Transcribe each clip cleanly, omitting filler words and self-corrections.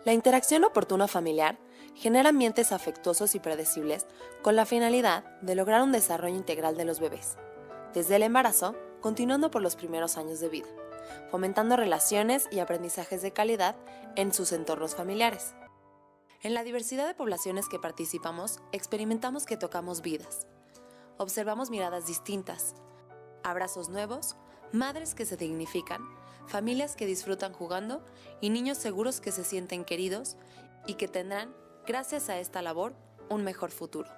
La interacción oportuna familiar genera ambientes afectuosos y predecibles con la finalidad de lograr un desarrollo integral de los bebés, desde el embarazo, continuando por los primeros años de vida, fomentando relaciones y aprendizajes de calidad en sus entornos familiares. En la diversidad de poblaciones que participamos, experimentamos que tocamos vidas. Observamos miradas distintas, abrazos nuevos, madres que se dignifican, familias que disfrutan jugando y niños seguros que se sienten queridos y que tendrán, gracias a esta labor, un mejor futuro.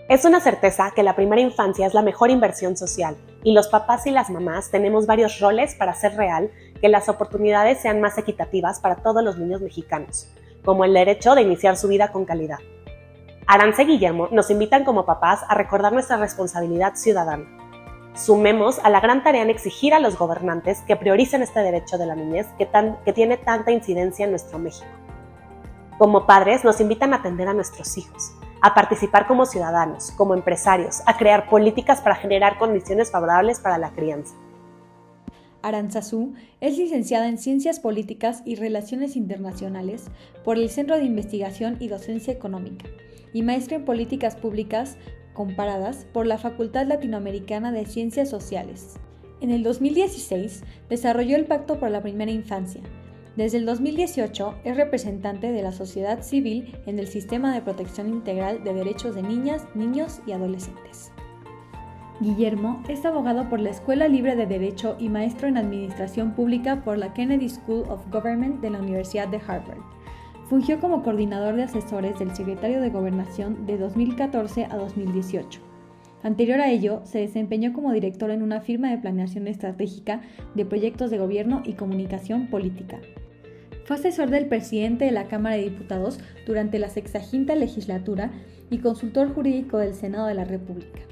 Es una certeza que la primera infancia es la mejor inversión social y los papás y las mamás tenemos varios roles para hacer real que las oportunidades sean más equitativas para todos los niños mexicanos, como el derecho de iniciar su vida con calidad. Arantxa y Guillermo nos invitan como papás a recordar nuestra responsabilidad ciudadana. Sumemos a la gran tarea en exigir a los gobernantes que prioricen este derecho de la niñez que tiene tanta incidencia en nuestro México. Como padres nos invitan a atender a nuestros hijos, a participar como ciudadanos, como empresarios, a crear políticas para generar condiciones favorables para la crianza. Arantxazú es licenciada en Ciencias Políticas y Relaciones Internacionales por el Centro de Investigación y Docencia Económica y maestra en Políticas Públicas Comparadas por la Facultad Latinoamericana de Ciencias Sociales. En el 2016 desarrolló el Pacto por la Primera Infancia. Desde el 2018 es representante de la sociedad civil en el Sistema de Protección Integral de Derechos de Niñas, Niños y Adolescentes. Guillermo es abogado por la Escuela Libre de Derecho y maestro en Administración Pública por la Kennedy School of Government de la Universidad de Harvard. Fungió como coordinador de asesores del secretario de Gobernación de 2014 a 2018. Anterior a ello, se desempeñó como director en una firma de planeación estratégica de proyectos de gobierno y comunicación política. Fue asesor del presidente de la Cámara de Diputados durante la 60ª legislatura y consultor jurídico del Senado de la República.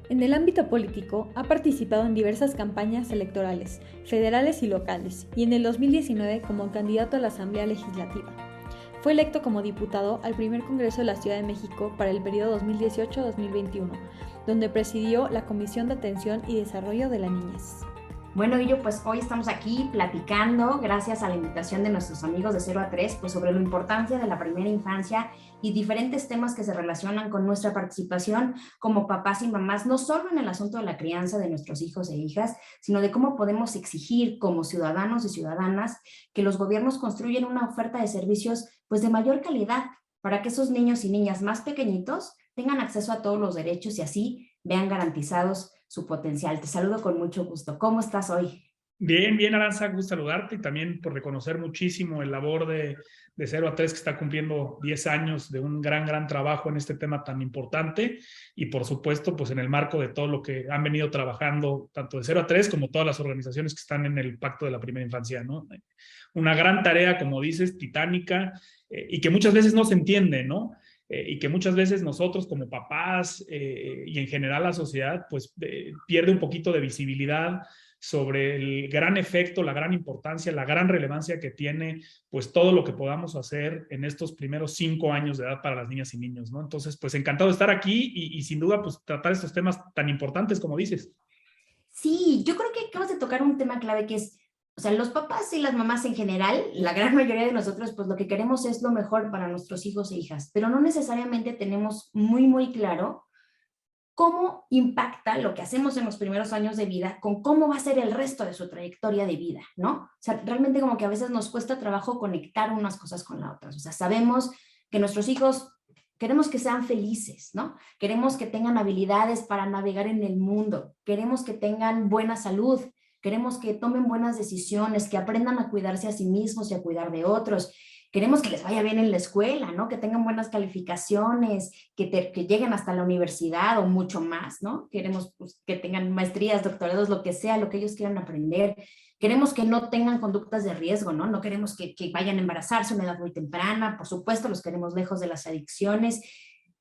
En el ámbito político, ha participado en diversas campañas electorales, federales y locales, y en el 2019 como candidato a la Asamblea Legislativa. Fue electo como diputado al primer Congreso de la Ciudad de México para el periodo 2018-2021, donde presidió la Comisión de Atención y Desarrollo de la Niñez. Bueno, Illo, pues hoy estamos aquí platicando, gracias a la invitación de nuestros amigos de 0 a 3, pues sobre la importancia de la primera infancia y diferentes temas que se relacionan con nuestra participación como papás y mamás, no solo en el asunto de la crianza de nuestros hijos e hijas, sino de cómo podemos exigir como ciudadanos y ciudadanas que los gobiernos construyan una oferta de servicios pues de mayor calidad para que esos niños y niñas más pequeñitos tengan acceso a todos los derechos y así vean garantizados su potencial. Te saludo con mucho gusto. ¿Cómo estás hoy? Bien, bien, Arantxa, gusto saludarte y también por reconocer muchísimo el labor de 0 a 3 que está cumpliendo 10 años de un gran trabajo en este tema tan importante y por supuesto pues en el marco de todo lo que han venido trabajando tanto de 0 a 3 como todas las organizaciones que están en el Pacto de la Primera Infancia, ¿no? Una gran tarea, como dices, titánica y que muchas veces no se entiende, ¿no? Y que muchas veces nosotros como papás y en general la sociedad pues pierde un poquito de visibilidad sobre el gran efecto, la gran importancia, la gran relevancia que tiene pues todo lo que podamos hacer en estos primeros 5 años de edad para las niñas y niños, ¿no? Entonces pues encantado de estar aquí y sin duda pues tratar estos temas tan importantes como dices. Sí, yo creo que acabas de tocar un tema clave que es, o sea, los papás y las mamás en general, la gran mayoría de nosotros, pues lo que queremos es lo mejor para nuestros hijos e hijas, pero no necesariamente tenemos muy claro cómo impacta lo que hacemos en los primeros años de vida con cómo va a ser el resto de su trayectoria de vida, ¿no? O sea, realmente como que a veces nos cuesta trabajo conectar unas cosas con las otras. O sea, sabemos que nuestros hijos queremos que sean felices, ¿no? Queremos que tengan habilidades para navegar en el mundo, queremos que tengan buena salud, queremos que tomen buenas decisiones, que aprendan a cuidarse a sí mismos y a cuidar de otros. Queremos que les vaya bien en la escuela, ¿no? Que tengan buenas calificaciones, que lleguen hasta la universidad o mucho más, ¿no? Queremos pues, que tengan maestrías, doctorados, lo que sea, lo que ellos quieran aprender. Queremos que no tengan conductas de riesgo, ¿no? No queremos que vayan a embarazarse a una edad muy temprana. Por supuesto, los queremos lejos de las adicciones,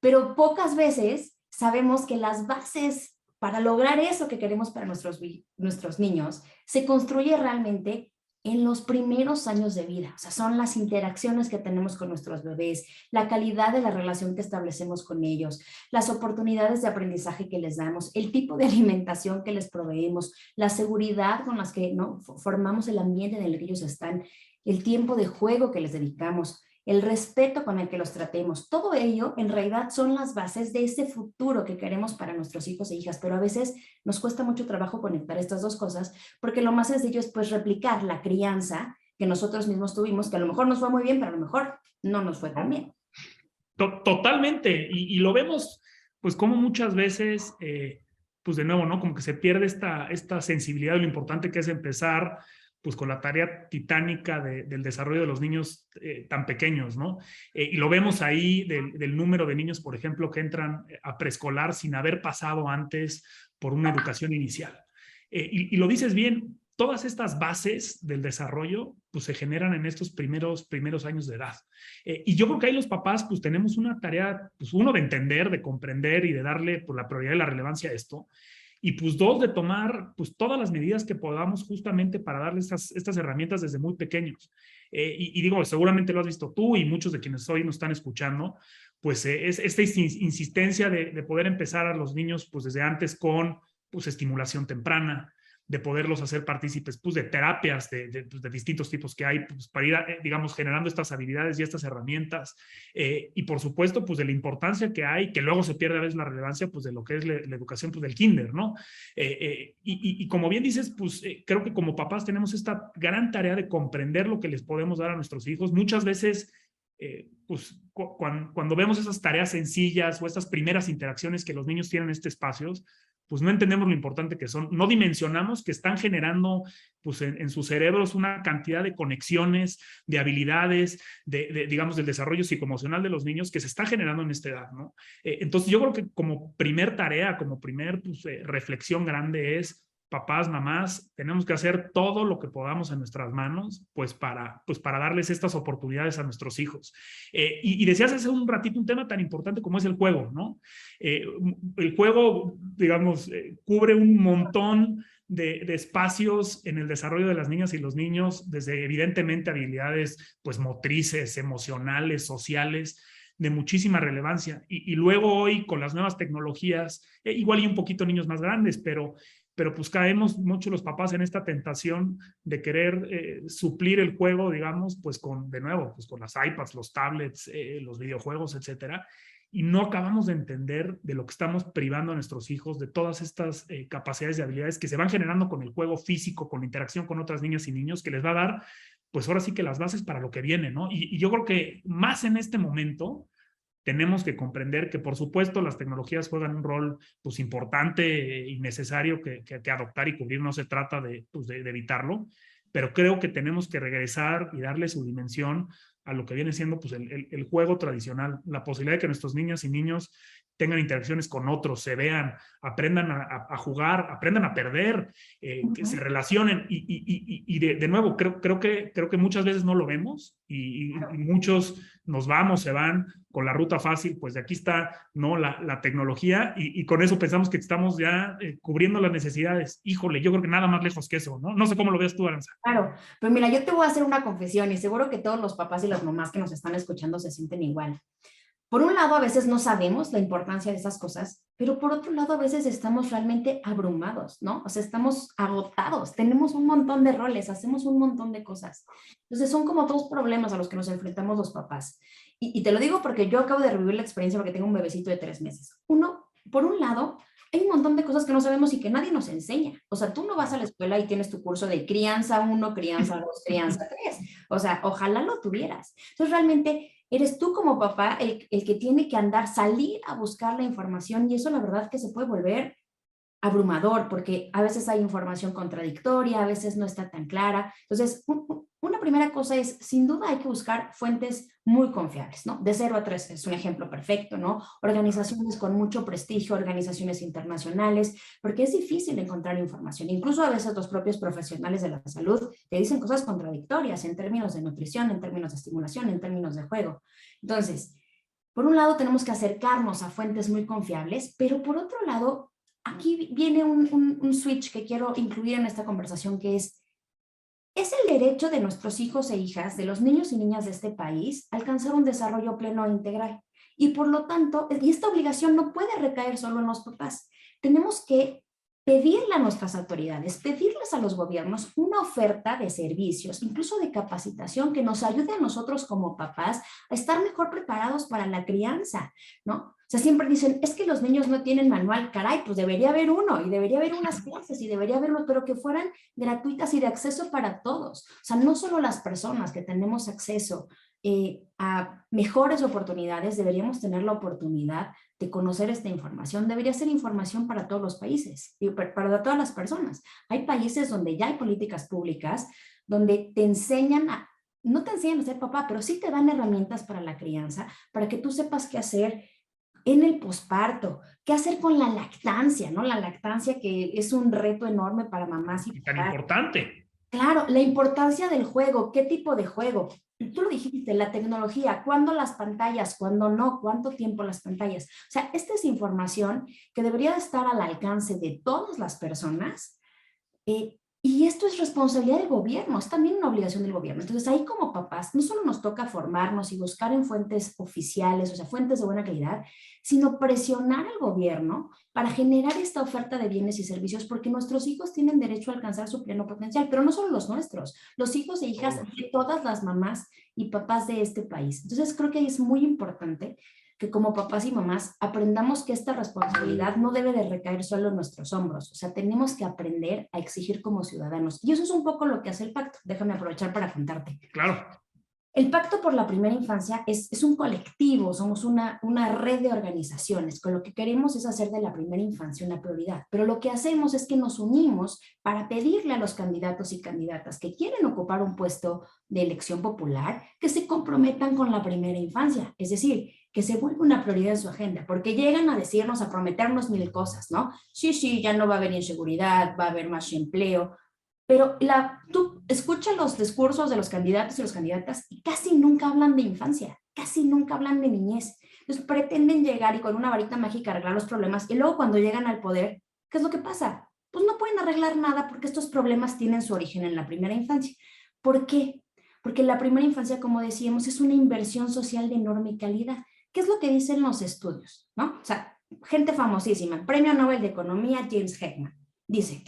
pero pocas veces sabemos que las bases para lograr eso que queremos para nuestros niños se construye realmente en los primeros años de vida. O sea, son las interacciones que tenemos con nuestros bebés, la calidad de la relación que establecemos con ellos, las oportunidades de aprendizaje que les damos, el tipo de alimentación que les proveemos, la seguridad con las que, ¿no?, formamos el ambiente en el que ellos están, el tiempo de juego que les dedicamos, el respeto con el que los tratemos. Todo ello en realidad son las bases de ese futuro que queremos para nuestros hijos e hijas, pero a veces nos cuesta mucho trabajo conectar estas dos cosas, porque lo más sencillo es pues replicar la crianza que nosotros mismos tuvimos, que a lo mejor nos fue muy bien, pero a lo mejor no nos fue tan bien. Totalmente, y lo vemos pues como muchas veces, pues de nuevo, ¿no? Como que se pierde esta sensibilidad de lo importante que es empezar pues con la tarea titánica del desarrollo de los niños tan pequeños, ¿no? Y lo vemos ahí del número de niños, por ejemplo, que entran a preescolar sin haber pasado antes por una educación inicial. Y lo dices bien, todas estas bases del desarrollo pues se generan en estos primeros años de edad. Y yo creo que ahí los papás pues tenemos una tarea, pues uno, de entender, de comprender y de darle pues la prioridad y la relevancia a esto. Y pues dos, de tomar pues todas las medidas que podamos justamente para darles estas herramientas desde muy pequeños. Y digo, seguramente lo has visto tú y muchos de quienes hoy nos están escuchando, pues es esta insistencia de poder empezar a los niños pues desde antes con pues estimulación temprana, de poderlos hacer partícipes pues, de terapias de distintos tipos que hay pues, para ir, digamos, generando estas habilidades y estas herramientas. Y por supuesto, pues de la importancia que hay, que luego se pierde a veces la relevancia pues, de lo que es la educación pues, del kinder, ¿no? Y como bien dices, pues creo que como papás tenemos esta gran tarea de comprender lo que les podemos dar a nuestros hijos. Muchas veces pues cuando vemos esas tareas sencillas o estas primeras interacciones que los niños tienen en estos espacios, pues no entendemos lo importante que son, no dimensionamos que están generando pues en sus cerebros una cantidad de conexiones, de habilidades, digamos, del desarrollo psicoemocional de los niños que se está generando en esta edad, ¿no? Entonces yo creo que como primer tarea, como primer pues, reflexión grande es, papás, mamás, tenemos que hacer todo lo que podamos en nuestras manos, pues para darles estas oportunidades a nuestros hijos. Y decías hace un ratito un tema tan importante como es el juego, ¿no? El juego, digamos, cubre un montón de espacios en el desarrollo de las niñas y los niños, desde evidentemente habilidades pues motrices, emocionales, sociales, de muchísima relevancia. Y luego hoy con las nuevas tecnologías, igual y un poquito niños más grandes, pero pues caemos mucho los papás en esta tentación de querer suplir el juego, digamos, pues de nuevo, pues con las iPads, los tablets, los videojuegos, etcétera, y no acabamos de entender de lo que estamos privando a nuestros hijos, de todas estas capacidades y habilidades que se van generando con el juego físico, con la interacción con otras niñas y niños, que les va a dar, pues ahora sí que las bases para lo que viene, ¿no? Y yo creo que más en este momento tenemos que comprender que, por supuesto, las tecnologías juegan un rol pues, importante y necesario que adoptar y cubrir. No se trata de evitarlo, pero creo que tenemos que regresar y darle su dimensión a lo que viene siendo pues, el juego tradicional, la posibilidad de que nuestros niñas y niños tengan interacciones con otros, se vean, aprendan a jugar, aprendan a perder, que se relacionen. Y de nuevo, creo que muchas veces no lo vemos y muchos nos vamos, se van con la ruta fácil, pues de aquí está, ¿no? la tecnología y con eso pensamos que estamos ya cubriendo las necesidades. Híjole, yo creo que nada más lejos que eso, ¿no? No sé cómo lo ves tú, Aranza. Claro, pero mira, yo te voy a hacer una confesión y seguro que todos los papás y las mamás que nos están escuchando se sienten igual. Por un lado, a veces no sabemos la importancia de esas cosas, pero por otro lado, a veces estamos realmente abrumados, ¿no? O sea, estamos agotados, tenemos un montón de roles, hacemos un montón de cosas. Entonces, son como dos problemas a los que nos enfrentamos los papás. Y te lo digo porque yo acabo de revivir la experiencia porque tengo un bebecito de 3 meses. Por un lado, hay un montón de cosas que no sabemos y que nadie nos enseña. O sea, tú no vas a la escuela y tienes tu curso de crianza 1, crianza 2, crianza 3. O sea, ojalá lo tuvieras. Entonces, realmente eres tú como papá el que tiene que salir a buscar la información y eso la verdad que se puede volver abrumador porque a veces hay información contradictoria, a veces no está tan clara. Entonces, una primera cosa es, sin duda hay que buscar fuentes muy confiables, ¿no? De 0 a 3 es un ejemplo perfecto, ¿no? Organizaciones con mucho prestigio, organizaciones internacionales, porque es difícil encontrar información. Incluso a veces los propios profesionales de la salud te dicen cosas contradictorias en términos de nutrición, en términos de estimulación, en términos de juego. Entonces, por un lado tenemos que acercarnos a fuentes muy confiables, pero por otro lado, aquí viene un switch que quiero incluir en esta conversación, que es Es el derecho de nuestros hijos e hijas, de los niños y niñas de este país, alcanzar un desarrollo pleno e integral. Y por lo tanto, y esta obligación no puede recaer solo en los papás. Tenemos que pedirle a nuestras autoridades, pedirles a los gobiernos una oferta de servicios, incluso de capacitación, que nos ayude a nosotros como papás a estar mejor preparados para la crianza, ¿no? O sea, siempre dicen, es que los niños no tienen manual. Caray, pues debería haber uno, y debería haber unas clases, y debería haberlo, pero que fueran gratuitas y de acceso para todos. O sea, no solo las personas que tenemos acceso a mejores oportunidades, deberíamos tener la oportunidad de conocer esta información. Debería ser información para todos los países y para todas las personas. Hay países donde ya hay políticas públicas donde te enseñan a, no te enseñan a ser papá, pero sí te dan herramientas para la crianza, para que tú sepas qué hacer en el posparto, qué hacer con la lactancia, ¿no? La lactancia, que es un reto enorme para mamás y Tan papás. importante. Claro, la importancia del juego, qué tipo de juego. Tú lo dijiste, la tecnología, cuándo las pantallas, cuándo no, cuánto tiempo las pantallas. O sea, esta es información que debería estar al alcance de todas las personas. Y esto es responsabilidad del gobierno, es también una obligación del gobierno. Entonces, ahí como papás, no solo nos toca formarnos y buscar en fuentes oficiales, o sea, fuentes de buena calidad, sino presionar al gobierno para generar esta oferta de bienes y servicios, porque nuestros hijos tienen derecho a alcanzar su pleno potencial, pero no solo los nuestros, los hijos e hijas de todas las mamás y papás de este país. Entonces, creo que es muy importante que como papás y mamás aprendamos que esta responsabilidad no debe de recaer solo en nuestros hombros. O sea, tenemos que aprender a exigir como ciudadanos. Y eso es un poco lo que hace el pacto. Déjame aprovechar para contarte. Claro. El Pacto por la Primera Infancia es un colectivo, somos una red de organizaciones. Con lo que queremos es hacer de la primera infancia una prioridad. Pero lo que hacemos es que nos unimos para pedirle a los candidatos y candidatas que quieren ocupar un puesto de elección popular que se comprometan con la primera infancia. Es decir, que se vuelva una prioridad en su agenda, porque llegan a decirnos, a prometernos mil cosas, ¿no? Sí, ya no va a haber inseguridad, va a haber más empleo, pero tú escuchas los discursos de los candidatos y las candidatas y casi nunca hablan de infancia, casi nunca hablan de niñez. Entonces pretenden llegar y con una varita mágica arreglar los problemas, y luego cuando llegan al poder, ¿qué es lo que pasa? Pues no pueden arreglar nada porque estos problemas tienen su origen en la primera infancia. ¿Por qué? Porque la primera infancia, como decíamos, es una inversión social de enorme calidad. ¿Qué es lo que dicen los estudios? ¿No? O sea, gente famosísima, Premio Nobel de Economía James Heckman, dice: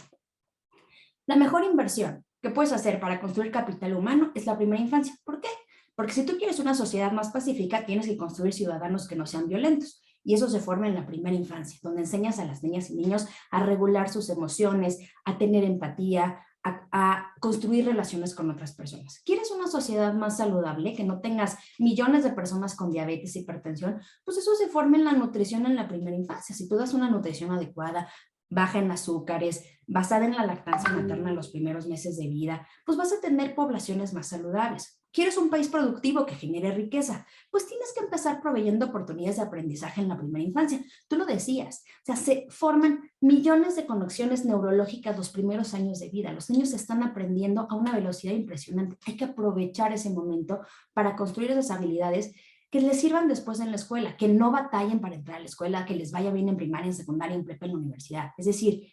la mejor inversión que puedes hacer para construir capital humano es la primera infancia. ¿Por qué? Porque si tú quieres una sociedad más pacífica, tienes que construir ciudadanos que no sean violentos. Y eso se forma en la primera infancia, donde enseñas a las niñas y niños a regular sus emociones, a tener empatía, a construir relaciones con otras personas. ¿Quieres una sociedad más saludable, que no tengas millones de personas con diabetes y hipertensión? Pues eso se forma en la nutrición en la primera infancia. Si tú das una nutrición adecuada, baja en azúcares, basada en la lactancia materna en los primeros meses de vida, pues vas a tener poblaciones más saludables. ¿Quieres un país productivo que genere riqueza? Pues tienes que empezar proveyendo oportunidades de aprendizaje en la primera infancia. Tú lo decías, o sea, se forman millones de conexiones neurológicas los primeros años de vida. Los niños están aprendiendo a una velocidad impresionante. Hay que aprovechar ese momento para construir esas habilidades que les sirvan después en la escuela, que no batallen para entrar a la escuela, que les vaya bien en primaria, en secundaria, en prepa, en la universidad. Es decir,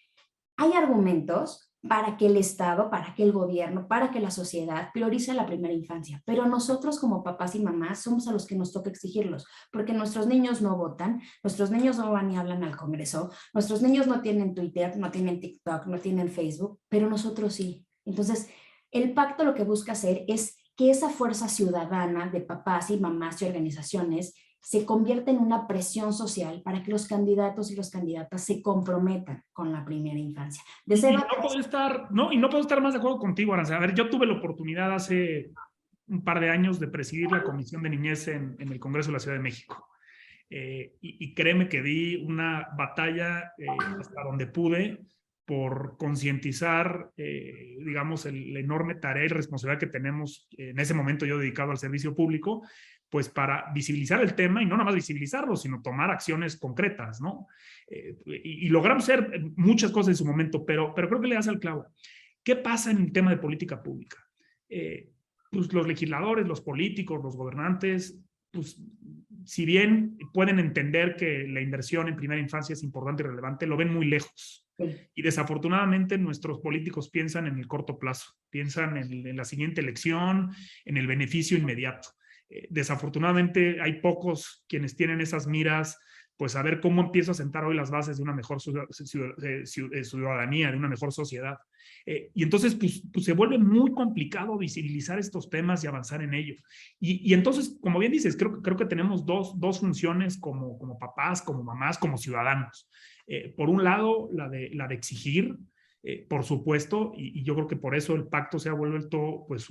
hay argumentos para que el Estado, para que el gobierno, para que la sociedad priorice la primera infancia, pero nosotros como papás y mamás somos a los que nos toca exigirlos, porque nuestros niños no votan, nuestros niños no van y hablan al Congreso, nuestros niños no tienen Twitter, no tienen TikTok, no tienen Facebook, pero nosotros sí. Entonces, el pacto lo que busca hacer es que esa fuerza ciudadana de papás y mamás y organizaciones se convierta en una presión social para que los candidatos y las candidatas se comprometan con la primera infancia. Y no puedo estar más de acuerdo contigo, Aranza. A ver, yo tuve la oportunidad hace un par de años de presidir la Comisión de Niñez en el Congreso de la Ciudad de México. Y créeme que di una batalla hasta donde pude por concientizar, digamos, la enorme tarea y responsabilidad que tenemos en ese momento yo dedicado al servicio público, pues para visibilizar el tema y no nada más visibilizarlo, sino tomar acciones concretas, ¿no? Y logramos hacer muchas cosas en su momento, pero creo que le das al clavo. ¿Qué pasa en el tema de política pública? Pues los legisladores, los políticos, los gobernantes, pues si bien pueden entender que la inversión en primera infancia es importante y relevante, lo ven muy lejos. Sí. Y desafortunadamente nuestros políticos piensan en el corto plazo, piensan en la siguiente elección, en el beneficio inmediato. Desafortunadamente hay pocos quienes tienen esas miras, pues a ver cómo empiezo a sentar hoy las bases de una mejor ciudadanía, de una mejor sociedad. Y entonces pues se vuelve muy complicado visibilizar estos temas y avanzar en ellos. Y entonces, como bien dices, creo que tenemos dos funciones como papás, como mamás, como ciudadanos. Por un lado, la de exigir, por supuesto, y yo creo que por eso el pacto se ha vuelto pues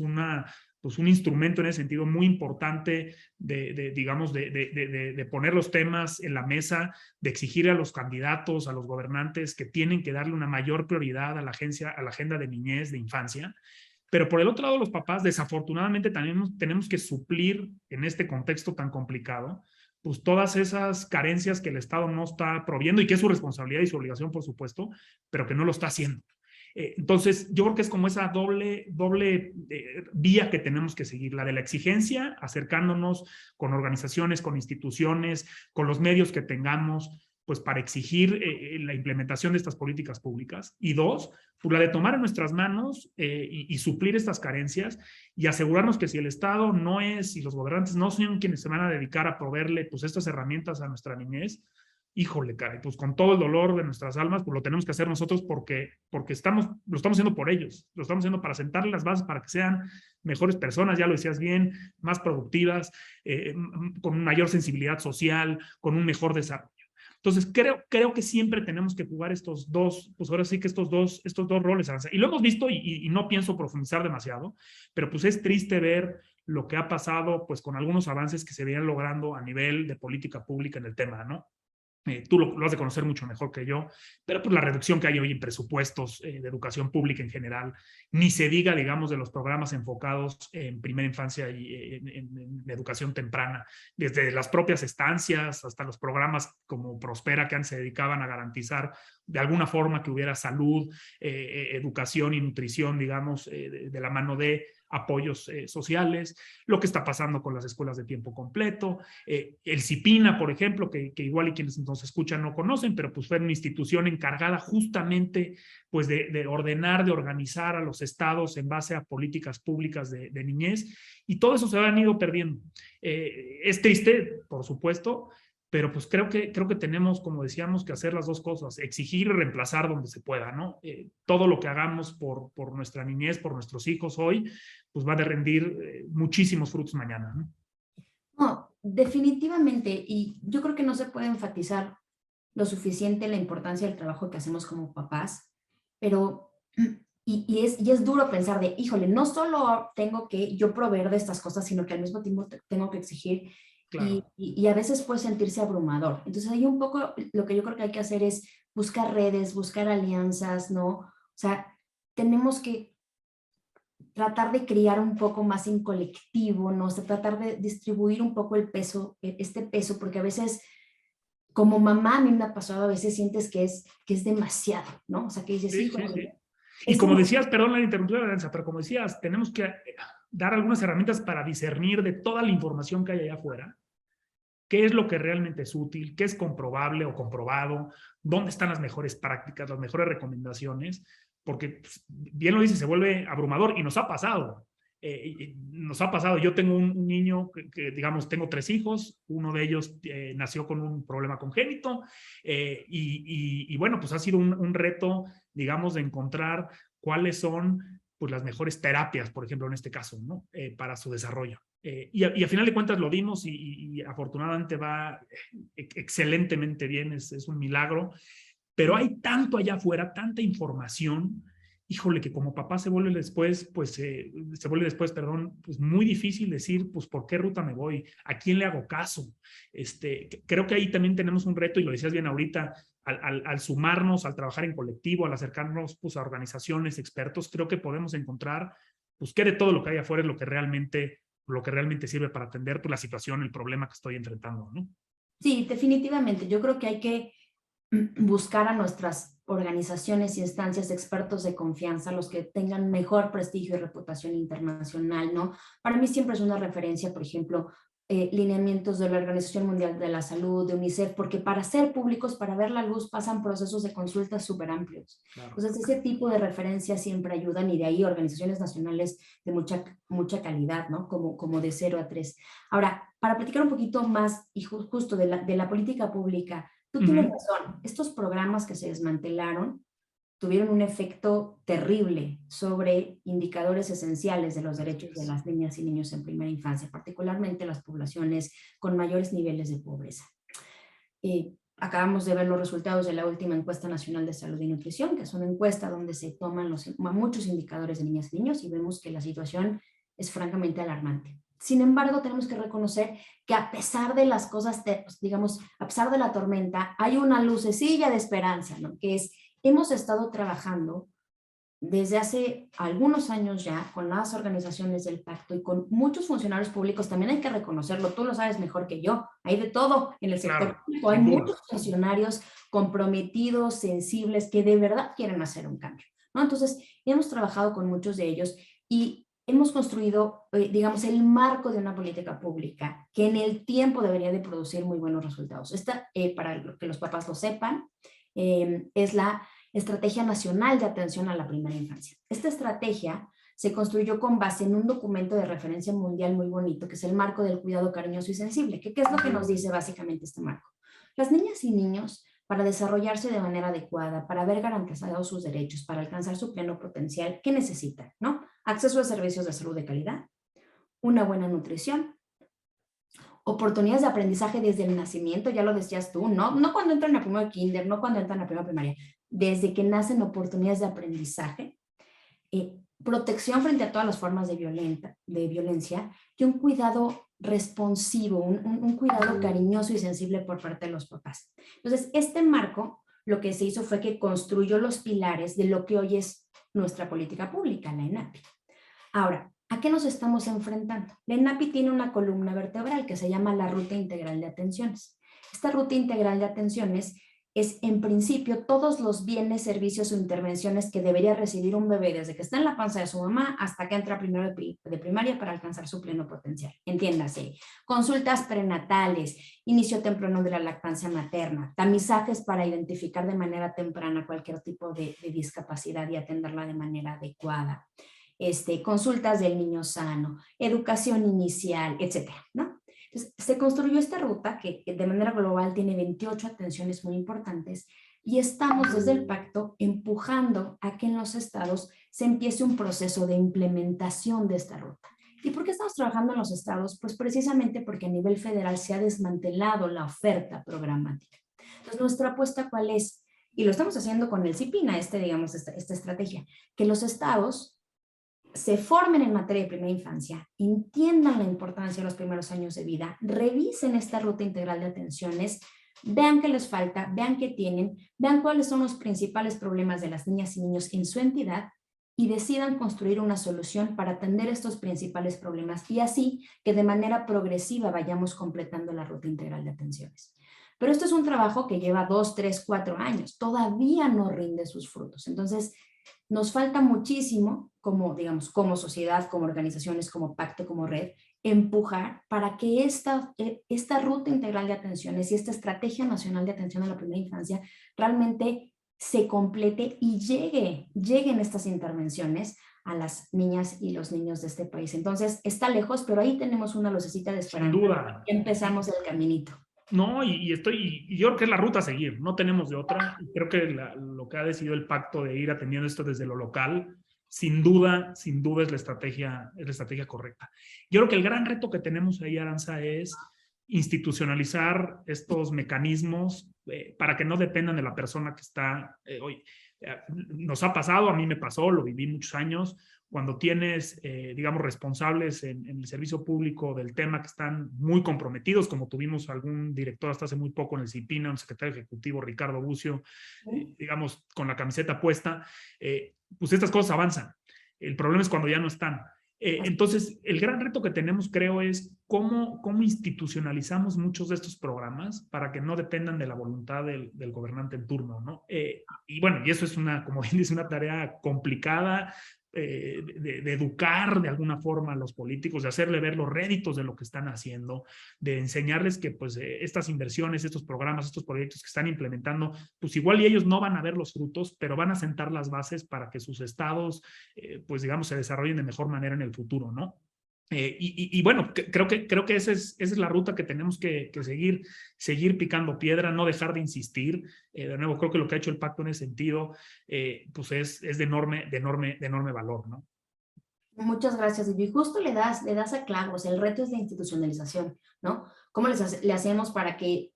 un instrumento en ese sentido muy importante de poner los temas en la mesa, de exigir a los candidatos, a los gobernantes que tienen que darle una mayor prioridad a la agenda de niñez, de infancia. Pero por el otro lado, los papás, desafortunadamente, también tenemos que suplir en este contexto tan complicado, pues todas esas carencias que el Estado no está proviendo y que es su responsabilidad y su obligación, por supuesto, pero que no lo está haciendo. Entonces, yo creo que es como esa doble vía que tenemos que seguir, la de la exigencia, acercándonos con organizaciones, con instituciones, con los medios que tengamos, pues para exigir la implementación de estas políticas públicas. Y dos, pues la de tomar en nuestras manos y suplir estas carencias y asegurarnos que si el Estado no es, y los gobernantes no son quienes se van a dedicar a proveerle pues estas herramientas a nuestra niñez, híjole, caray, pues con todo el dolor de nuestras almas, pues lo tenemos que hacer nosotros porque lo estamos haciendo por ellos, lo estamos haciendo para sentarle las bases para que sean mejores personas, ya lo decías bien, más productivas, con mayor sensibilidad social, con un mejor desarrollo. Entonces, creo que siempre tenemos que jugar estos dos, pues ahora sí que estos dos roles. Y lo hemos visto y no pienso profundizar demasiado, pero pues es triste ver lo que ha pasado pues con algunos avances que se venían logrando a nivel de política pública en el tema, ¿no? Tú lo has de conocer mucho mejor que yo, pero pues la reducción que hay hoy en presupuestos de educación pública en general, ni se diga, digamos, de los programas enfocados en primera infancia y en educación temprana, desde las propias estancias hasta los programas como Prospera que antes se dedicaban a garantizar de alguna forma que hubiera salud, educación y nutrición, digamos, de la mano de apoyos sociales, lo que está pasando con las escuelas de tiempo completo, el CIPINA, por ejemplo, que igual y quienes nos escuchan no conocen, pero pues fue una institución encargada justamente pues de ordenar, de organizar a los estados en base a políticas públicas de niñez, y todo eso se han ido perdiendo. Es triste, por supuesto, pero pues creo que tenemos, como decíamos, que hacer las dos cosas, exigir y reemplazar donde se pueda, ¿no? Todo lo que hagamos por nuestra niñez, por nuestros hijos hoy, pues va a rendir muchísimos frutos mañana, ¿no? No, definitivamente, y yo creo que no se puede enfatizar lo suficiente la importancia del trabajo que hacemos como papás, pero y es duro pensar de, híjole, no solo tengo que yo proveer de estas cosas, sino que al mismo tiempo tengo que exigir. Claro. Y a veces puede sentirse abrumador. Entonces ahí un poco lo que yo creo que hay que hacer es buscar redes, buscar alianzas, ¿no? O sea, tenemos que tratar de criar un poco más en colectivo, ¿no? O sea, tratar de distribuir un poco el peso, este peso, porque a veces como mamá a mí me ha pasado, a veces sientes que es demasiado, ¿no? O sea, que dices, Sí, hijo, sí, sí. Y como decías, perdón la interrupción, Aranza, pero como decías, tenemos que dar algunas herramientas para discernir de toda la información que hay allá afuera, qué es lo que realmente es útil, qué es comprobable o comprobado, dónde están las mejores prácticas, las mejores recomendaciones, porque pues, bien lo dice, se vuelve abrumador y nos ha pasado. Yo tengo un niño digamos, tengo 3 hijos, uno de ellos nació con un problema congénito y bueno, pues ha sido un reto, digamos, de encontrar cuáles son pues las mejores terapias, por ejemplo, en este caso, ¿no? Para su desarrollo. Y a final de cuentas lo dimos y afortunadamente va excelentemente bien, es un milagro, pero hay tanto allá afuera, tanta información, híjole, que como papá se vuelve después, pues muy difícil decir, pues, ¿por qué ruta me voy? ¿A quién le hago caso? Creo que ahí también tenemos un reto, y lo decías bien ahorita, al sumarnos, al trabajar en colectivo, al acercarnos pues, a organizaciones, expertos, creo que podemos encontrar, pues, qué de todo lo que hay afuera es lo que realmente sirve para atender pues, la situación, el problema que estoy enfrentando, ¿no? Sí, definitivamente. Yo creo que hay que buscar a nuestras organizaciones y instancias de expertos de confianza, los que tengan mejor prestigio y reputación internacional, ¿no? Para mí siempre es una referencia, por ejemplo, lineamientos de la Organización Mundial de la Salud, de UNICEF, porque para ser públicos, para ver la luz, pasan procesos de consulta súper amplios. Claro. Entonces, ese tipo de referencias siempre ayudan, y de ahí organizaciones nacionales de mucha calidad, ¿no? Como de 0 a 3. Ahora, para platicar un poquito más y justo de la política pública, tú tienes razón, estos programas que se desmantelaron tuvieron un efecto terrible sobre indicadores esenciales de los derechos de las niñas y niños en primera infancia, particularmente las poblaciones con mayores niveles de pobreza. Acabamos de ver los resultados de la última encuesta nacional de salud y nutrición, que es una encuesta donde se toman muchos indicadores de niñas y niños, y vemos que la situación es francamente alarmante. Sin embargo, tenemos que reconocer que a pesar de las cosas, digamos, a pesar de la tormenta, hay una lucecilla de esperanza, ¿no? Que es, hemos estado trabajando desde hace algunos años ya con las organizaciones del pacto y con muchos funcionarios públicos. También hay que reconocerlo, tú lo sabes mejor que yo, hay de todo en el sector público, hay muchos funcionarios comprometidos, sensibles, que de verdad quieren hacer un cambio, ¿no? Entonces, hemos trabajado con muchos de ellos y hemos construido, digamos, el marco de una política pública que en el tiempo debería de producir muy buenos resultados. Esta, para que los papás lo sepan, es la Estrategia Nacional de Atención a la Primera Infancia. Esta estrategia se construyó con base en un documento de referencia mundial muy bonito, que es el marco del cuidado cariñoso y sensible. ¿Qué es lo que nos dice básicamente este marco? Las niñas y niños, para desarrollarse de manera adecuada, para haber garantizado sus derechos, para alcanzar su pleno potencial, ¿qué necesitan? ¿No? Acceso a servicios de salud de calidad, una buena nutrición, oportunidades de aprendizaje desde el nacimiento, ya lo decías tú, no cuando entran a primero kinder, no cuando entran a primera primaria, desde que nacen, oportunidades de aprendizaje, protección frente a todas las formas de violencia y un cuidado responsivo, un cuidado cariñoso y sensible por parte de los papás. Entonces, este marco, lo que se hizo fue que construyó los pilares de lo que hoy es nuestra política pública, la ENAPI. Ahora, ¿a qué nos estamos enfrentando? La ENAPI tiene una columna vertebral que se llama la Ruta Integral de Atenciones. Esta Ruta Integral de Atenciones es, en principio, todos los bienes, servicios o intervenciones que debería recibir un bebé desde que está en la panza de su mamá hasta que entra primero de primaria para alcanzar su pleno potencial. Entiéndase, consultas prenatales, inicio temprano de la lactancia materna, tamizajes para identificar de manera temprana cualquier tipo de discapacidad y atenderla de manera adecuada, consultas del niño sano, educación inicial, etcétera, ¿no? Entonces, se construyó esta ruta que de manera global tiene 28 atenciones muy importantes y estamos desde el pacto empujando a que en los estados se empiece un proceso de implementación de esta ruta. ¿Y por qué estamos trabajando en los estados? Pues precisamente porque a nivel federal se ha desmantelado la oferta programática. Entonces, nuestra apuesta, ¿cuál es? Y lo estamos haciendo con el CIPINA, digamos, esta estrategia, que los estados se formen en materia de primera infancia, entiendan la importancia de los primeros años de vida, revisen esta ruta integral de atenciones, vean qué les falta, vean qué tienen, vean cuáles son los principales problemas de las niñas y niños en su entidad y decidan construir una solución para atender estos principales problemas y así que de manera progresiva vayamos completando la ruta integral de atenciones. Pero esto es un trabajo que lleva 2, 3, 4 años, todavía no rinde sus frutos. Entonces, nos falta muchísimo, digamos, como sociedad, como organizaciones, como pacto, como red, empujar para que esta ruta integral de atenciones y esta estrategia nacional de atención a la primera infancia realmente se complete y lleguen estas intervenciones a las niñas y los niños de este país. Entonces, está lejos, pero ahí tenemos una lucecita de esperanza. Sin duda. Empezamos el caminito. No, y yo creo que es la ruta a seguir, no tenemos de otra. Y creo que lo que ha decidido el pacto de ir atendiendo esto desde lo local, sin duda es la estrategia correcta. Yo creo que el gran reto que tenemos ahí, Aranza, es institucionalizar estos mecanismos para que no dependan de la persona que está hoy. Nos ha pasado, a mí me pasó, lo viví muchos años, cuando tienes, digamos, responsables en el servicio público del tema que están muy comprometidos, como tuvimos algún director hasta hace muy poco en el CIPINA, un secretario ejecutivo, Ricardo Bucio, digamos, con la camiseta puesta, pues estas cosas avanzan. El problema es cuando ya no están. Entonces, el gran reto que tenemos, creo, es cómo institucionalizamos muchos de estos programas para que no dependan de la voluntad del gobernante en turno, ¿no? Y bueno, y eso es como bien dice, una tarea complicada, de educar de alguna forma a los políticos, de hacerle ver los réditos de lo que están haciendo, de enseñarles que pues estas inversiones, estos programas, estos proyectos que están implementando, pues igual y ellos no van a ver los frutos, pero van a sentar las bases para que sus estados, pues digamos, se desarrollen de mejor manera en el futuro, ¿no? Y bueno, creo que esa es la ruta que tenemos que seguir picando piedra, no dejar de insistir. De nuevo, creo que lo que ha hecho el pacto en ese sentido, pues es de enorme valor, ¿no? Muchas gracias, y justo le das a clavo, o sea, el reto es la institucionalización, ¿no? ¿Cómo le hacemos para que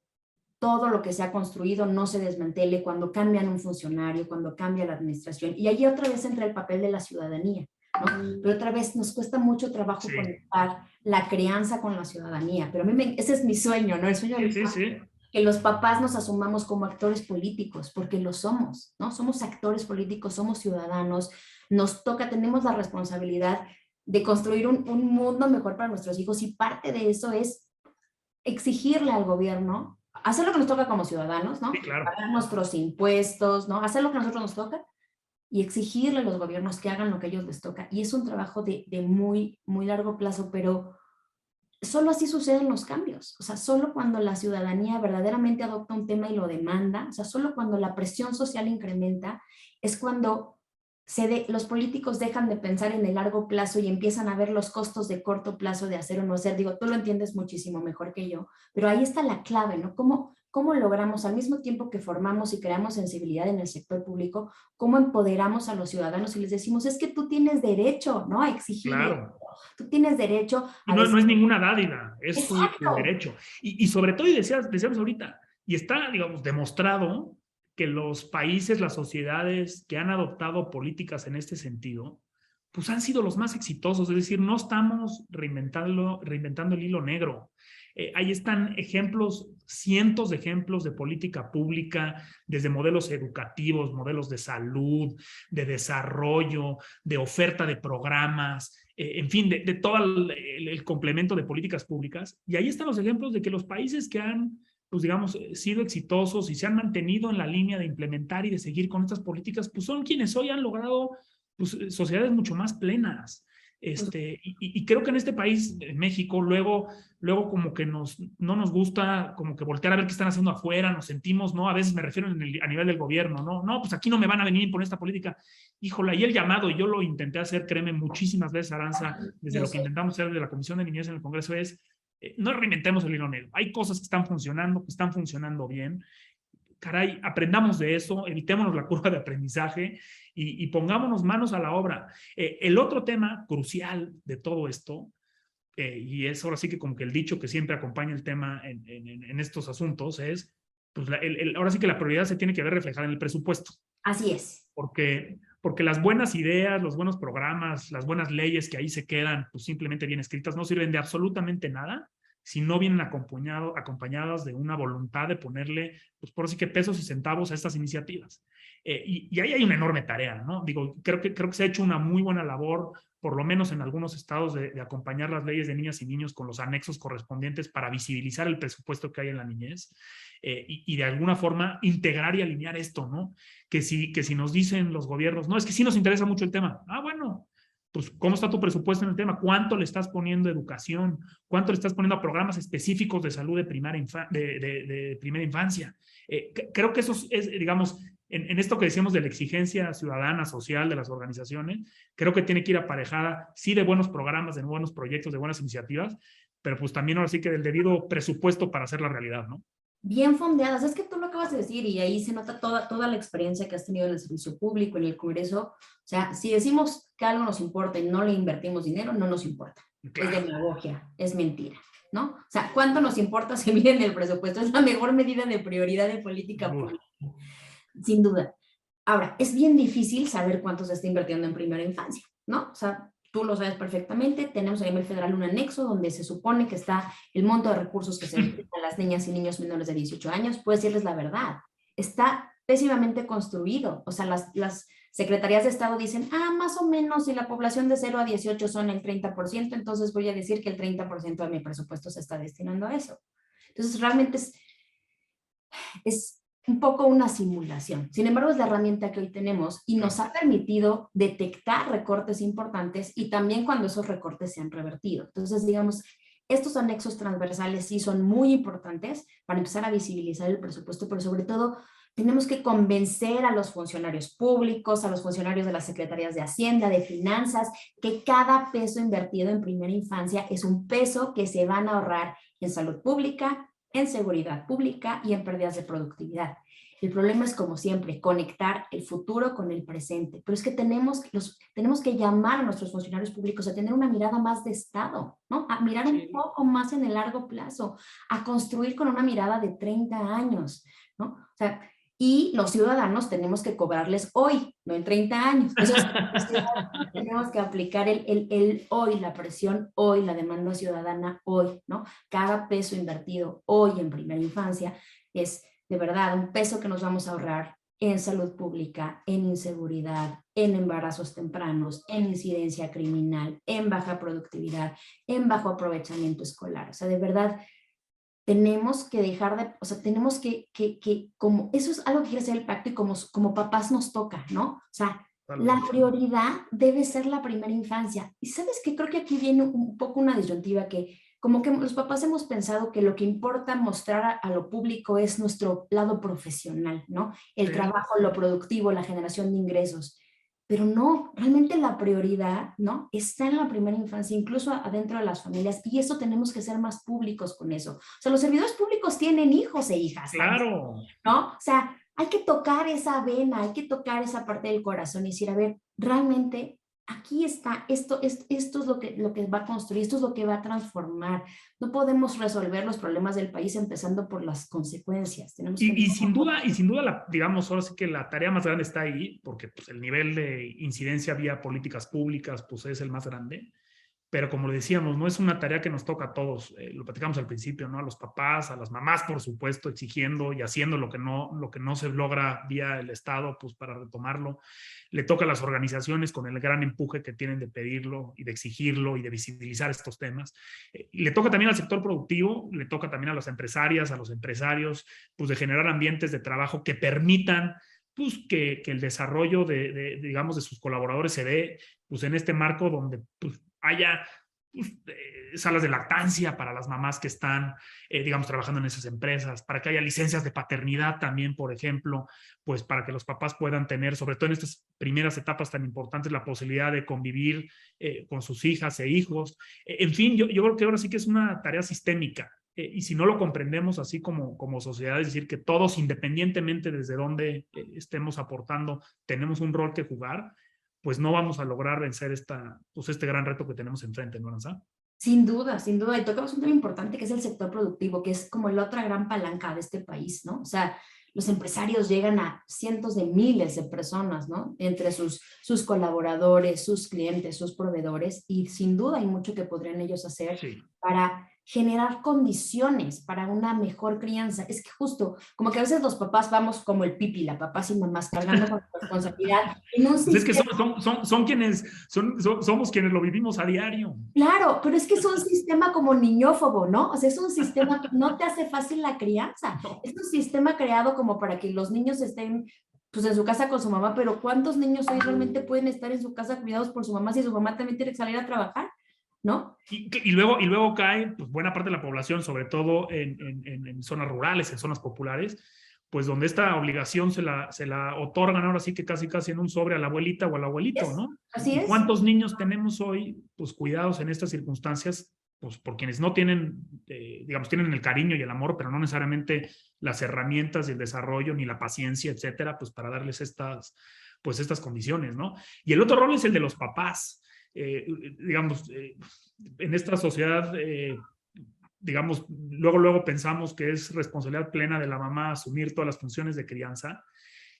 todo lo que se ha construido no se desmantele cuando cambian un funcionario, cuando cambia la administración? Y allí otra vez entra el papel de la ciudadanía, ¿no? Pero otra vez nos cuesta mucho trabajo conectar la crianza con la ciudadanía, pero a mí ese es mi sueño, ¿no? El sueño de que los papás nos asumamos como actores políticos, porque lo somos, ¿no? Somos actores políticos, somos ciudadanos, nos toca, tenemos la responsabilidad de construir un mundo mejor para nuestros hijos, y parte de eso es exigirle al gobierno, hacer lo que nos toca como ciudadanos, ¿no? Sí, claro. Pagar nuestros impuestos, ¿no? Hacer lo que a nosotros nos toca, y exigirle a los gobiernos que hagan lo que a ellos les toca. Y es un trabajo de muy largo plazo, pero solo así suceden los cambios. O sea, solo cuando la ciudadanía verdaderamente adopta un tema y lo demanda, o sea, solo cuando la presión social incrementa, es cuando los políticos dejan de pensar en el largo plazo y empiezan a ver los costos de corto plazo de hacer o no hacer. Digo, tú lo entiendes muchísimo mejor que yo, pero ahí está la clave, ¿no? ¿Cómo logramos, al mismo tiempo que formamos y creamos sensibilidad en el sector público, cómo empoderamos a los ciudadanos y les decimos, es que tú tienes derecho, ¿no? A exigir. Claro. Tú tienes derecho a... Y no es ninguna dádiva, es tu derecho. Y sobre todo, y decíamos ahorita, y está, digamos, demostrado que los países, las sociedades que han adoptado políticas en este sentido, pues han sido los más exitosos. Es decir, no estamos reinventando el hilo negro. Ahí están ejemplos, cientos de ejemplos de política pública, desde modelos educativos, modelos de salud, de desarrollo, de oferta de programas, en fin, de todo el complemento de políticas públicas. Y ahí están los ejemplos de que los países que han, pues digamos, sido exitosos y se han mantenido en la línea de implementar y de seguir con estas políticas, pues son quienes hoy han logrado pues, sociedades mucho más plenas. Y creo que en este país, en México, luego como que no nos gusta como que voltear a ver qué están haciendo afuera, nos sentimos, ¿no? A veces me refiero a nivel del gobierno, ¿no? Pues aquí no me van a venir a imponer esta política. Híjole, y el llamado, y yo lo intenté hacer, créeme, muchísimas veces, Aranza, desde lo que intentamos hacer de la Comisión de Niñez en el Congreso es, no reinventemos el hilo negro. Hay cosas que están funcionando bien. Caray, aprendamos de eso, evitémonos la curva de aprendizaje y pongámonos manos a la obra. El otro tema crucial de todo esto, y es ahora sí que como que el dicho que siempre acompaña el tema en estos asuntos es, pues ahora sí que la prioridad se tiene que ver reflejada en el presupuesto. Así es. Porque las buenas ideas, los buenos programas, las buenas leyes que ahí se quedan, pues simplemente bien escritas, no sirven de absolutamente nada si no vienen acompañadas de una voluntad de ponerle, pues por así que pesos y centavos a estas iniciativas. Y ahí hay una enorme tarea, ¿no? Digo, creo que se ha hecho una muy buena labor, por lo menos en algunos estados, de acompañar las leyes de niñas y niños con los anexos correspondientes para visibilizar el presupuesto que hay en la niñez y de alguna forma integrar y alinear esto, ¿no? Que si nos dicen los gobiernos, no, es que sí nos interesa mucho el tema. Ah, bueno, pues ¿cómo está tu presupuesto en el tema? ¿Cuánto le estás poniendo a educación? ¿Cuánto le estás poniendo a programas específicos de salud de primera infancia? Creo que eso es, digamos, en esto que decíamos de la exigencia ciudadana, social de las organizaciones, creo que tiene que ir aparejada, sí, de buenos programas, de buenos proyectos, de buenas iniciativas, pero pues también ahora sí que del debido presupuesto para hacer la realidad, ¿no? Bien fondeadas, es que tú lo acabas de decir y ahí se nota toda la experiencia que has tenido en el servicio público, en el Congreso. O sea, si decimos que algo nos importa y no le invertimos dinero, no nos importa. Claro. Es demagogia, es mentira, ¿no? O sea, ¿cuánto nos importa se mide en el presupuesto? Es la mejor medida de prioridad de política pública, sin duda. Ahora, es bien difícil saber cuánto se está invirtiendo en primera infancia, ¿no? O sea, tú lo sabes perfectamente, tenemos a nivel federal un anexo donde se supone que está el monto de recursos que se destinan a las niñas y niños menores de 18 años. Puedo decirles la verdad, está pésimamente construido. O sea, las secretarías de Estado dicen, más o menos si la población de 0 a 18 son el 30%, entonces voy a decir que el 30% de mi presupuesto se está destinando a eso. Entonces, realmente un poco una simulación. Sin embargo, es la herramienta que hoy tenemos y nos ha permitido detectar recortes importantes y también cuando esos recortes se han revertido. Entonces, digamos, estos anexos transversales sí son muy importantes para empezar a visibilizar el presupuesto, pero sobre todo tenemos que convencer a los funcionarios públicos, a los funcionarios de las secretarías de Hacienda, de Finanzas, que cada peso invertido en primera infancia es un peso que se van a ahorrar en salud pública, en seguridad pública y en pérdidas de productividad. El problema es, como siempre, conectar el futuro con el presente. Pero es que tenemos que llamar a nuestros funcionarios públicos a tener una mirada más de Estado, ¿no? A mirar un poco más en el largo plazo, a construir con una mirada de 30 años, ¿no? O sea, y los ciudadanos tenemos que cobrarles hoy, no en 30 años. Entonces, tenemos que aplicar el hoy, la presión hoy, la demanda ciudadana hoy, ¿no? Cada peso invertido hoy en primera infancia es de verdad un peso que nos vamos a ahorrar en salud pública, en inseguridad, en embarazos tempranos, en incidencia criminal, en baja productividad, en bajo aprovechamiento escolar. O sea, de verdad, tenemos que dejar de, o sea, tenemos que como, eso es algo que quiere hacer el pacto y como papás nos toca, ¿no? O sea, la prioridad debe ser la primera infancia. Y ¿sabes qué? Creo que aquí viene un poco una disyuntiva que como que los papás hemos pensado que lo que importa mostrar a lo público es nuestro lado profesional, ¿no? El trabajo, lo productivo, la generación de ingresos. Pero no, realmente la prioridad, ¿no? Está en la primera infancia, incluso adentro de las familias, y eso tenemos que ser más públicos con eso. O sea, los servidores públicos tienen hijos e hijas. Claro. ¿No? O sea, hay que tocar esa vena, hay que tocar esa parte del corazón y decir, a ver, realmente aquí está, esto es lo que va a construir, esto es lo que va a transformar. No podemos resolver los problemas del país empezando por las consecuencias. Tenemos que Y sin duda, digamos, ahora sí que la tarea más grande está ahí, porque pues, el nivel de incidencia vía políticas públicas pues, es el más grande. Pero como le decíamos, no es una tarea que nos toca a todos. Lo platicamos al principio, ¿no? A los papás, a las mamás, por supuesto, exigiendo y haciendo lo que no se logra vía el Estado, pues para retomarlo. Le toca a las organizaciones con el gran empuje que tienen de pedirlo y de exigirlo y de visibilizar estos temas. Y le toca también al sector productivo, le toca también a las empresarias, a los empresarios, pues de generar ambientes de trabajo que permitan pues que el desarrollo digamos, de sus colaboradores se dé pues en este marco donde pues, haya pues, salas de lactancia para las mamás que están, digamos, trabajando en esas empresas, para que haya licencias de paternidad también, por ejemplo, pues para que los papás puedan tener, sobre todo en estas primeras etapas tan importantes, la posibilidad de convivir con sus hijas e hijos. En fin, yo creo que ahora sí que es una tarea sistémica. Y si no lo comprendemos así como sociedad, es decir, que todos, independientemente desde dónde estemos aportando, tenemos un rol que jugar, pues no vamos a lograr vencer este gran reto que tenemos enfrente, ¿no, Aranza? Sin duda, sin duda. Y tocamos un tema importante que es el sector productivo, que es como la otra gran palanca de este país, ¿no? O sea, los empresarios llegan a cientos de miles de personas, ¿no? Entre sus colaboradores, sus clientes, sus proveedores, y sin duda hay mucho que podrían ellos hacer para generar condiciones para una mejor crianza. Es que justo, como que a veces los papás vamos como el pipi, la papás y mamás cargando con responsabilidad. En un pues es que somos quienes lo vivimos a diario. Claro, pero es que es un sistema como niñófobo, ¿no? O sea, es un sistema que no te hace fácil la crianza. Es un sistema creado como para que los niños estén pues en su casa con su mamá, pero ¿cuántos niños hoy realmente pueden estar en su casa cuidados por su mamá si su mamá también tiene que salir a trabajar? ¿No? Y luego cae pues, buena parte de la población, sobre todo en zonas rurales, en zonas populares, pues donde esta obligación se la otorgan ahora sí que casi en un sobre a la abuelita o al abuelito, ¿no? Así es. ¿Cuántos niños tenemos hoy, pues cuidados en estas circunstancias, pues por quienes no tienen, digamos, tienen el cariño y el amor, pero no necesariamente las herramientas y el desarrollo, ni la paciencia, etcétera, pues para darles estas condiciones, ¿no? Y el otro rol es el de los papás. Digamos, en esta sociedad, digamos, luego pensamos que es responsabilidad plena de la mamá asumir todas las funciones de crianza,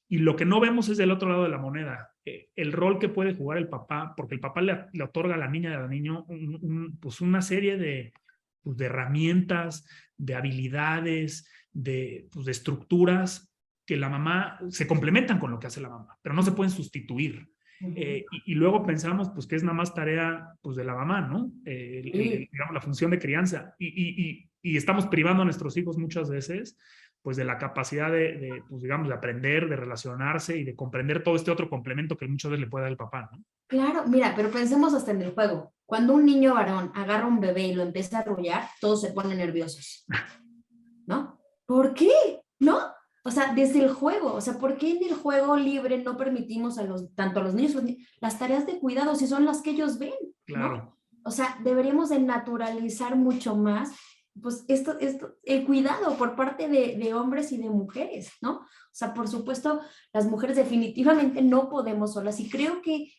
y lo que no vemos es del otro lado de la moneda, el rol que puede jugar el papá, porque el papá le otorga a la niña y al niño pues una serie de herramientas, de habilidades, de estructuras que la mamá se complementan con lo que hace la mamá, pero no se pueden sustituir. Y luego pensamos pues que es nada más tarea pues de la mamá, ¿no? Digamos, la función de crianza, y estamos privando a nuestros hijos muchas veces pues de la capacidad pues digamos, de aprender, de relacionarse y de comprender todo este otro complemento que muchas veces le puede dar el papá, ¿no? Claro, mira, pero pensemos hasta en el juego. Cuando un niño varón agarra un bebé y lo empieza a arrullar, todos se ponen nerviosos, ¿no? ¿Por qué? ¿No? O sea, desde el juego, o sea, ¿por qué en el juego libre no permitimos tanto a los niños, las tareas de cuidado si son las que ellos ven, ¿no? Claro. O sea, deberíamos de naturalizar mucho más, pues el cuidado por parte de hombres y de mujeres, ¿no? O sea, por supuesto, las mujeres definitivamente no podemos solas y creo que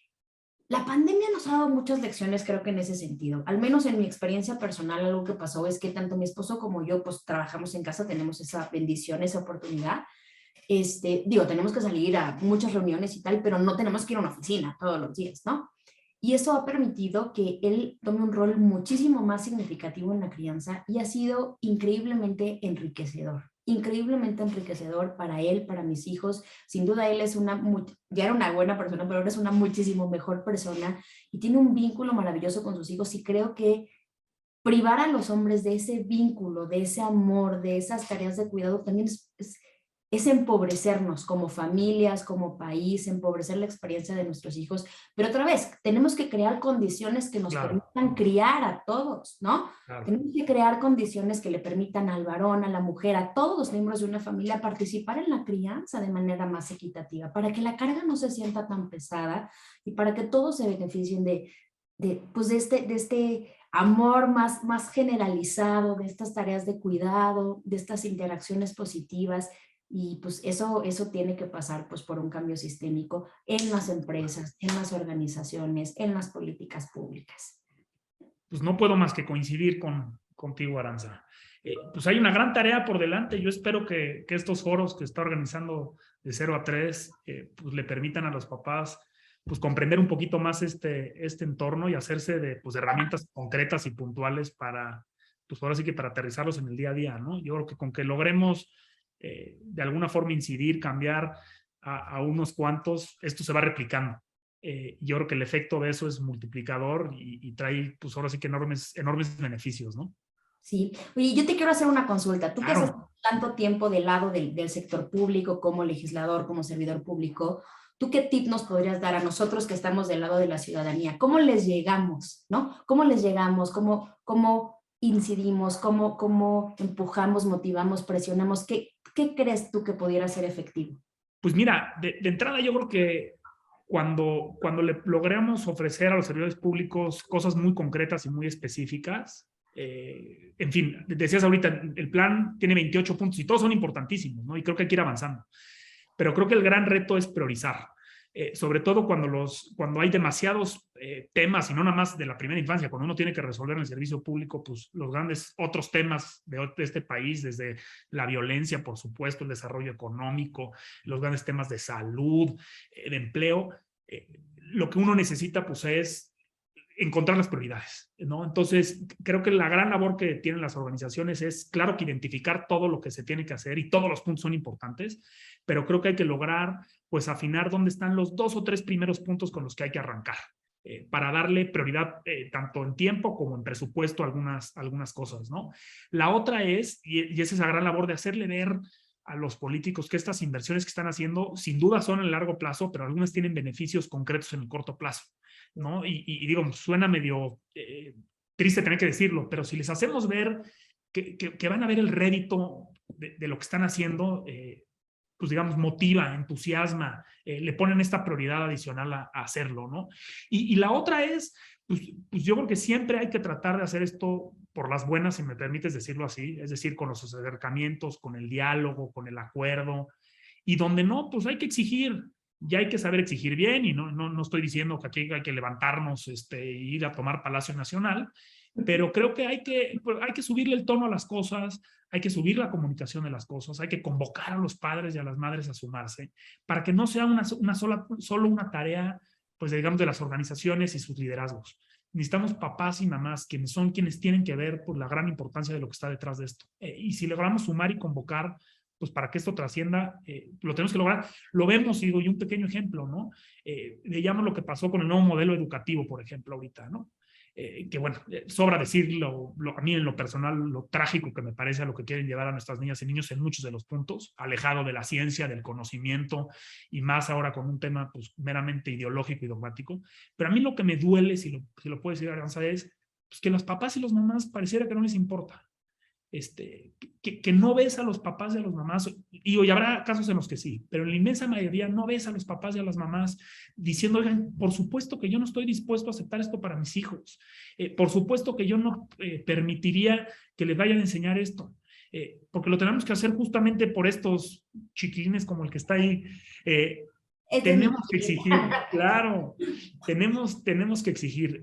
la pandemia nos ha dado muchas lecciones, creo que en ese sentido. Al menos en mi experiencia personal, algo que pasó es que tanto mi esposo como yo, pues trabajamos en casa, tenemos esa bendición, esa oportunidad. Digo, tenemos que salir a muchas reuniones y tal, pero no tenemos que ir a una oficina todos los días, ¿no? Y eso ha permitido que él tome un rol muchísimo más significativo en la crianza y ha sido increíblemente enriquecedor para él, para mis hijos. Sin duda él es ya era una buena persona, pero ahora es una muchísimo mejor persona y tiene un vínculo maravilloso con sus hijos y creo que privar a los hombres de ese vínculo, de ese amor, de esas tareas de cuidado también es empobrecernos como familias, como país, empobrecer la experiencia de nuestros hijos. Pero otra vez, tenemos que crear condiciones que nos permitan criar a todos, ¿no? Claro. Tenemos que crear condiciones que le permitan al varón, a la mujer, a todos los miembros de una familia participar en la crianza de manera más equitativa, para que la carga no se sienta tan pesada y para que todos se beneficien de este amor más generalizado, de estas tareas de cuidado, de estas interacciones positivas. Y pues eso tiene que pasar pues por un cambio sistémico en las empresas, en las organizaciones, en las políticas públicas. Pues no puedo más que coincidir contigo, Arantxa. Pues hay una gran tarea por delante. Yo espero que estos foros que está organizando de 0 a 3 pues le permitan a los papás pues comprender un poquito más este entorno y hacerse de herramientas concretas y puntuales para, pues ahora sí que para aterrizarlos en el día a día, ¿no? Yo creo que con que logremos de alguna forma incidir, cambiar a unos cuantos, esto se va replicando. Yo creo que el efecto de eso es multiplicador y trae, pues ahora sí que enormes beneficios, ¿no? Sí. Oye, yo te quiero hacer una consulta. Tú Claro. que estás tanto tiempo del lado del sector público, como legislador, como servidor público, ¿tú qué tip nos podrías dar a nosotros que estamos del lado de la ciudadanía? ¿Cómo les llegamos, no? ¿Cómo les llegamos? ¿Cómo incidimos? ¿Cómo empujamos, motivamos, presionamos? ¿Qué crees tú que pudiera ser efectivo? Pues mira, de entrada yo creo que cuando le logramos ofrecer a los servidores públicos cosas muy concretas y muy específicas, en fin, decías ahorita, el plan tiene 28 puntos y todos son importantísimos, ¿no? Y creo que hay que ir avanzando. Pero creo que el gran reto es priorizar. Sobre todo cuando hay demasiados temas, y no nada más de la primera infancia, cuando uno tiene que resolver en el servicio público, pues los grandes otros temas de este país, desde la violencia, por supuesto, el desarrollo económico, los grandes temas de salud, de empleo, lo que uno necesita pues es encontrar las prioridades, ¿no? Entonces, creo que la gran labor que tienen las organizaciones es, claro, que identificar todo lo que se tiene que hacer y todos los puntos son importantes, pero creo que hay que lograr, pues, afinar dónde están los 2 o 3 primeros puntos con los que hay que arrancar, para darle prioridad tanto en tiempo como en presupuesto a algunas cosas, ¿no? La otra es, y es esa gran labor de hacerle ver a los políticos que estas inversiones que están haciendo, sin duda son en el largo plazo, pero algunas tienen beneficios concretos en el corto plazo, ¿no? Y digo, suena medio triste tener que decirlo, pero si les hacemos ver que van a ver el rédito de lo que están haciendo, pues digamos, motiva, entusiasma, le ponen esta prioridad adicional a hacerlo, ¿no? Y la otra es, pues yo creo que siempre hay que tratar de hacer esto por las buenas, si me permites decirlo así, es decir, con los acercamientos, con el diálogo, con el acuerdo, y donde no, pues hay que exigir, ya hay que saber exigir bien, y no estoy diciendo que aquí hay que levantarnos e ir a tomar Palacio Nacional, pero creo que hay que subirle el tono a las cosas, hay que subir la comunicación de las cosas, hay que convocar a los padres y a las madres a sumarse, para que no sea solo una tarea, pues digamos, de las organizaciones y sus liderazgos. Necesitamos papás y mamás, quienes tienen que ver por la gran importancia de lo que está detrás de esto. Y si logramos sumar y convocar, pues para que esto trascienda, lo tenemos que lograr. Lo vemos, y doy un pequeño ejemplo, ¿no? Veíamos lo que pasó con el nuevo modelo educativo, por ejemplo, ahorita, ¿no? que bueno, sobra decirlo, a mí en lo personal, lo trágico que me parece a lo que quieren llevar a nuestras niñas y niños en muchos de los puntos, alejado de la ciencia, del conocimiento, y más ahora con un tema pues meramente ideológico y dogmático. Pero a mí lo que me duele, si lo puedo decir, Aranza, es pues, que los papás y las mamás pareciera que no les importa. Que no ves a los papás y a las mamás, y hoy habrá casos en los que sí, pero en la inmensa mayoría no ves a los papás y a las mamás diciendo, oigan, por supuesto que yo no estoy dispuesto a aceptar esto para mis hijos, por supuesto que yo no permitiría que les vayan a enseñar esto, porque lo tenemos que hacer justamente por estos chiquilines como el que está ahí. Tenemos que exigir, claro, tenemos que exigir,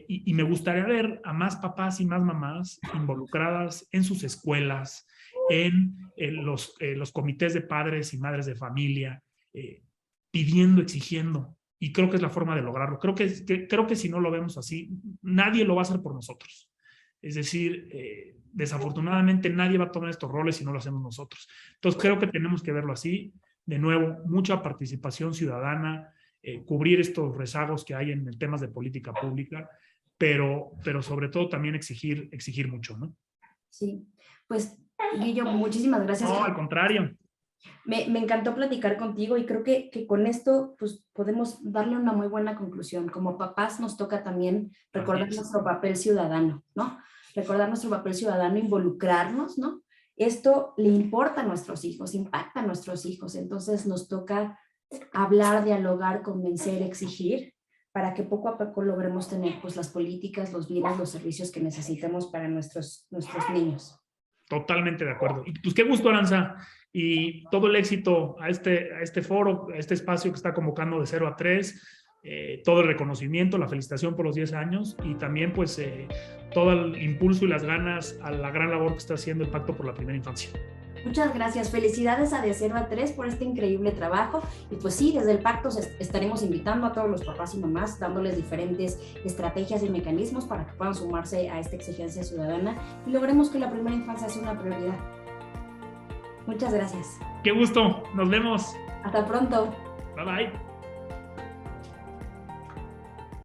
y me gustaría ver a más papás y más mamás involucradas en sus escuelas, en los comités de padres y madres de familia, pidiendo, exigiendo, y creo que es la forma de lograrlo. Creo que si no lo vemos así, nadie lo va a hacer por nosotros. Es decir, desafortunadamente nadie va a tomar estos roles si no lo hacemos nosotros. Entonces creo que tenemos que verlo así. De nuevo, mucha participación ciudadana, cubrir estos rezagos que hay en temas de política pública, pero sobre todo también exigir mucho, ¿no? Sí, pues Guillo, muchísimas gracias. No, al contrario. Me encantó platicar contigo y creo que con esto pues, podemos darle una muy buena conclusión. Como papás nos toca también recordar nuestro papel ciudadano, ¿no? Recordar nuestro papel ciudadano, involucrarnos, ¿no? Esto le importa a nuestros hijos, impacta a nuestros hijos, entonces nos toca hablar, dialogar, convencer, exigir, para que poco a poco logremos tener pues, las políticas, los bienes, los servicios que necesitemos para nuestros niños. Totalmente de acuerdo. Y pues qué gusto, Aranza, y todo el éxito a este foro, a este espacio que está convocando de 0 a 3, todo el reconocimiento, la felicitación por los 10 años y también pues todo el impulso y las ganas a la gran labor que está haciendo el Pacto por la Primera Infancia. Muchas gracias. Felicidades a De 0 a 3 por este increíble trabajo. Y pues sí, desde el Pacto estaremos invitando a todos los papás y mamás, dándoles diferentes estrategias y mecanismos para que puedan sumarse a esta exigencia ciudadana y logremos que la primera infancia sea una prioridad. Muchas gracias. Qué gusto. Nos vemos. Hasta pronto. Bye bye.